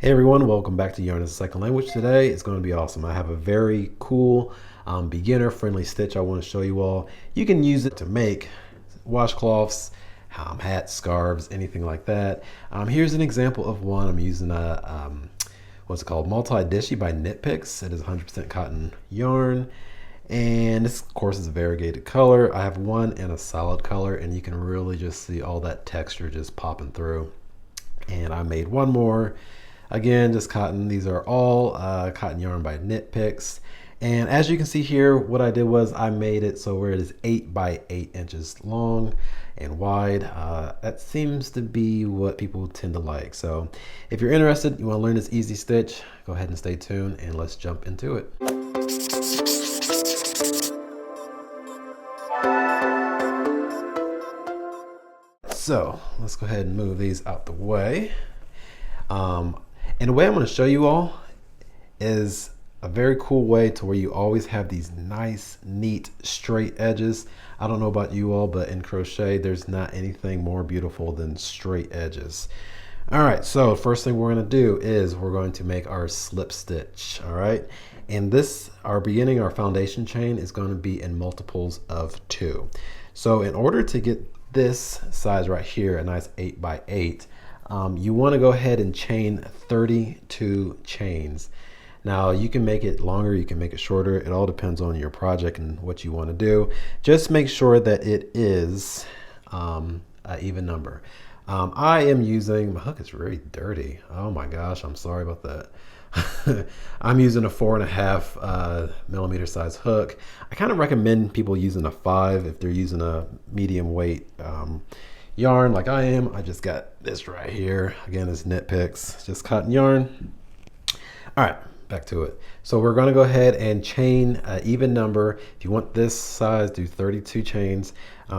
Hey everyone, welcome back to Yarn as a Second Language. Today it's going to be awesome. I have a very cool beginner friendly stitch I want to show you all. You can use it to make washcloths, hats, scarves, anything like that. Here's an example of one. I'm using a what's it called, multi-dishy by Knit Picks. It is 100% cotton yarn, and this of course is a variegated color. I have one in a solid color, and you can really just see all that texture just popping through. And I made one more. Again, just cotton. These are all cotton yarn by Knit Picks. And as you can see here, what I did was I made it so where it is 8 by 8 inches long and wide. That seems to be what people tend to like. So if you're interested, you want to learn this easy stitch, go ahead and stay tuned and let's jump into it. So let's go ahead and move these out the way. And the way I'm going to show you all is a very cool way to where you always have these nice, neat, straight edges. I don't know about you all, but in crochet, there's not anything more beautiful than straight edges. All right, so first thing we're going to do is we're going to make our slip stitch. All right, and this, our foundation chain is going to be in multiples of 2. So in order to get this size right here, a nice 8 by 8, you want to go ahead and chain 32 chains. Now you can make it longer, you can make it shorter. It all depends on your project and what you want to do. Just make sure that it is an even number. I am using, my hook is really dirty. Oh my gosh, I'm sorry about that. I'm using a 4.5 millimeter size hook. I kind of recommend people using a 5 if they're using a medium weight yarn like I am. I just got this right here. Again, it's Knit Picks, just cotton yarn. All right, back to it. So we're going to go ahead and chain an even number. If you want this size, do 32 chains.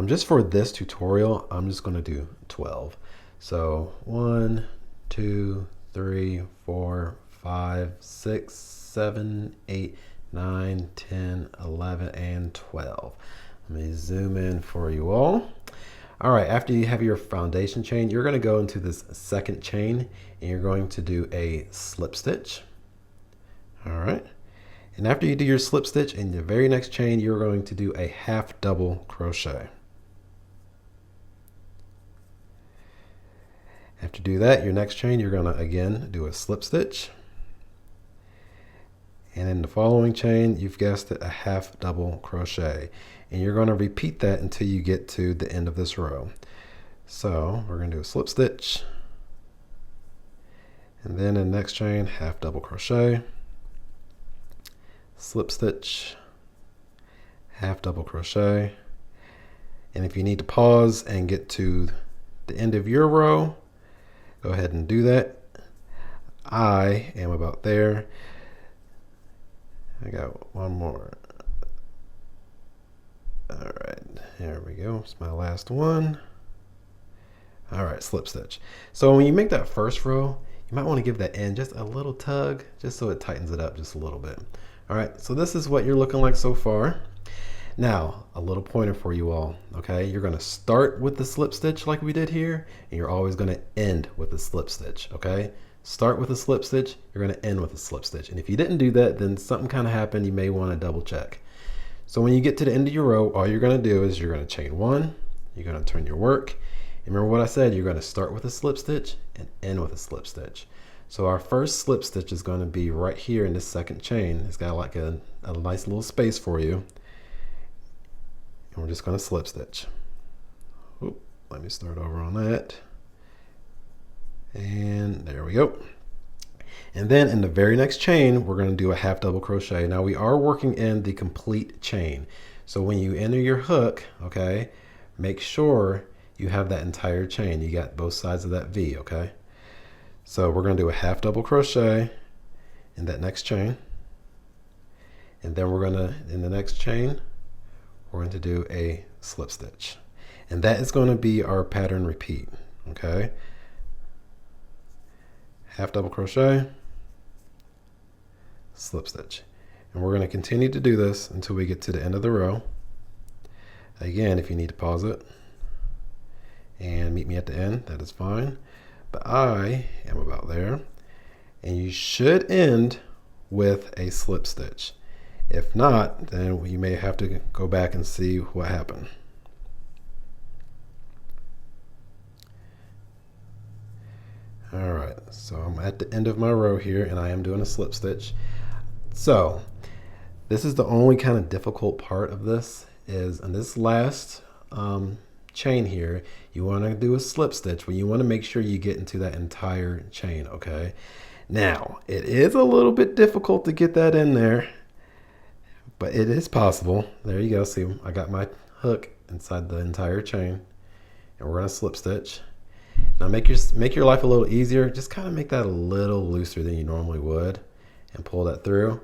Just for this tutorial, I'm just going to do 12. So 1, 2, 3, 4, 5, 6, 7, 8, 9, 10, 11, and 12. Let me zoom in for you all. All right, after you have your foundation chain, you're going to go into this second chain and you're going to do a slip stitch. All right, and after you do your slip stitch in the very next chain, you're going to do a half double crochet. After you do that, your next chain, you're going to again do a slip stitch. And in the following chain, you've guessed it, a half double crochet. And you're going to repeat that until you get to the end of this row. So we're going to do a slip stitch. And then in the next chain, half double crochet, slip stitch, half double crochet. And if you need to pause and get to the end of your row, go ahead and do that. I am about there. I got one more. All right, here we go. It's my last one. All right, slip stitch. So when you make that first row, you might want to give that end just a little tug, just so it tightens it up just a little bit. All right, so this is what you're looking like so far. Now, a little pointer for you all, okay? You're gonna start with the slip stitch like we did here, and you're always gonna end with a slip stitch, okay? Start with a slip stitch, you're gonna end with a slip stitch. And if you didn't do that, then something kind of happened, you may wanna double check. So when you get to the end of your row, all you're gonna do is you're gonna chain 1, you're gonna turn your work. And remember what I said, you're gonna start with a slip stitch and end with a slip stitch. So our first slip stitch is gonna be right here in this second chain. It's got like a nice little space for you. And we're just going to slip stitch. Oop, let me start over on that. And there we go. And then in the very next chain, we're going to do a half double crochet. Now we are working in the complete chain. So when you enter your hook, okay, make sure you have that entire chain. You got both sides of that V, okay? So we're going to do a half double crochet in that next chain. And then we're going to, in the next chain, we're going to do a slip stitch. And that is going to be our pattern repeat, okay? Half double crochet, slip stitch. And we're going to continue to do this until we get to the end of the row. Again, if you need to pause it and meet me at the end, that is fine. But I am about there. and you should end with a slip stitch. If not, then you may have to go back and see what happened. All right, so I'm at the end of my row here and I am doing a slip stitch. So this is the only kind of difficult part of this is in this last chain here, you want to do a slip stitch where you want to make sure you get into that entire chain, okay? Now, it is a little bit difficult to get that in there, but it is possible. There you go. See, I got my hook inside the entire chain and we're going to slip stitch. Now make your life a little easier. Just kind of make that a little looser than you normally would and pull that through.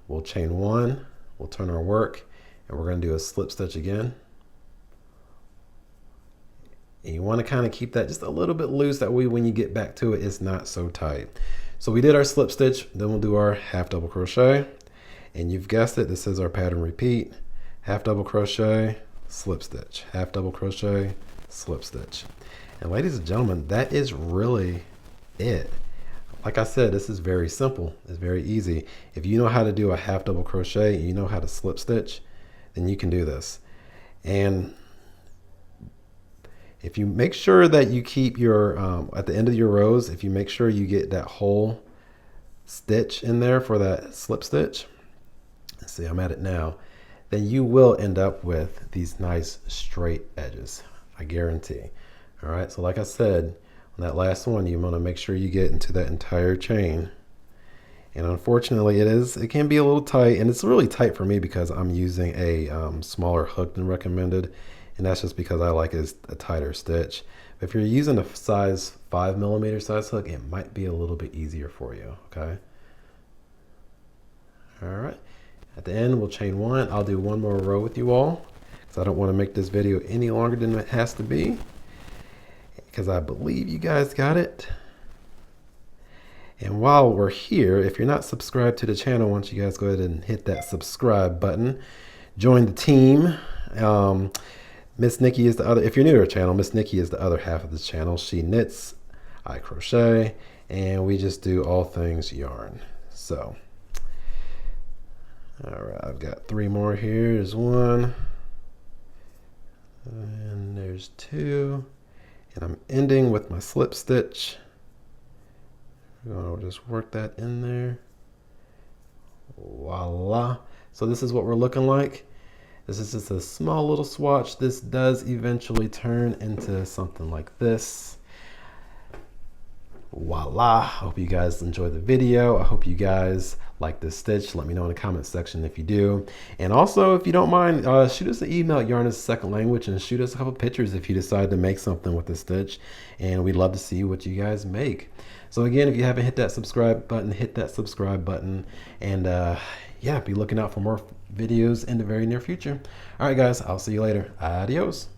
We'll chain one, we'll turn our work, and we're going to do a slip stitch again. And you want to kind of keep that just a little bit loose, that way when you get back to it, it's not so tight. So we did our slip stitch, then we'll do our half double crochet. And you've guessed it, this is our pattern repeat. Half double crochet, slip stitch, half double crochet, slip stitch. And ladies and gentlemen, that is really it. Like I said, this is very simple. It's very easy. If you know how to do a half double crochet and you know how to slip stitch, then you can do this. And if you make sure that you keep your, at the end of your rows, if you make sure you get that whole stitch in there for that slip stitch, let's see, I'm at it now, then you will end up with these nice straight edges, I guarantee. All right, so like I said, on that last one, you want to make sure you get into that entire chain. And unfortunately, it can be a little tight, and it's really tight for me because I'm using a smaller hook than recommended, and that's just because I like a tighter stitch. But if you're using a size 5mm size hook, it might be a little bit easier for you, okay? All right, at the end, we'll chain one. I'll do one more row with you all because I don't want to make this video any longer than it has to be, because I believe you guys got it. And while we're here, if you're not subscribed to the channel, why don't you guys go ahead and hit that subscribe button. Join the team. Miss Nikki is the other, if you're new to our channel, Miss Nikki is the other half of this channel. She knits, I crochet, and we just do all things yarn. So, all right, I've got 3 more here. There's 1, and there's 2. And I'm ending with my slip stitch. I'll just work that in there. Voila. So this is what we're looking like. This is just a small little swatch. This does eventually turn into something like this. Voila. I hope you guys enjoyed the video. I hope you guys like this stitch. Let me know in the comment section if you do. And also, if you don't mind, shoot us an email at Yarn is a Second Language, and shoot us a couple pictures if you decide to make something with this stitch. And we'd love to see what you guys make. So again, if you haven't hit that subscribe button, hit that subscribe button. And yeah, be looking out for more videos in the very near future. All right, guys, I'll see you later. Adios.